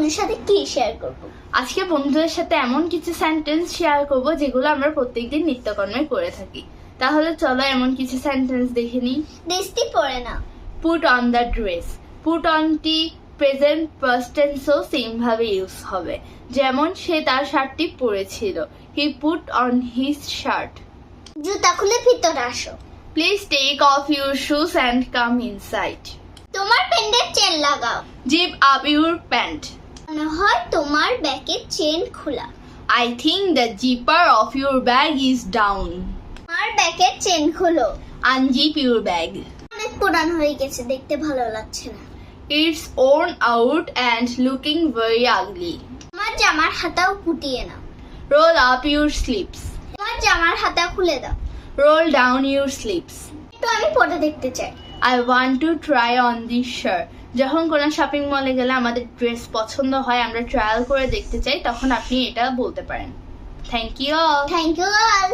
বন্ধুর সাথে কি শেয়ার করব? আজকে বন্ধুদের সাথে এমন কিছু সেন্টেন্স শেয়ার করব যেগুলো আমরা প্রত্যেকদিন নিত্যকর্মে করে থাকি। তাহলে চলো এমন কিছু সেন্টেন্স দেখে নিই। ড্রেসটি পরে না। Put on the dress. Put অনটি প্রেজেন্ট পাস্ট টেন্সও সেম ভাবে ইউজ হবে। যেমন সে তার শার্টটি পরেছিল, he put on his shirt. জুতা খুলে ভিতরে আসো। Please take off your shoes and come inside. তোমার প্যান্টের চেন লাগাও। Zip up your pant. মনে হয় তোমার ব্যাগের চেন খোলা। I think the zipper of your bag is down. তোমার ব্যাগের চেন খোলো। Unzip your bag. অনেক পুরান হয়ে গেছে, দেখতে ভালো লাগছে না। It's worn out and looking very ugly. তোমার জামার হাতাও গুটিয়ে নাও। Roll up your sleeves. তোমার জামার হাতা খুলে দাও। Roll down your sleeves. তো আমি পরে দেখতে চাই। I want to try on this shirt. যখন কোনো শপিং মলে গেলে আমাদের ড্রেস পছন্দ হয়, আমরা ট্রায়াল করে দেখতে চাই, তখন আপনি এটা বলতে পারেন। Thank you all. Thank you all.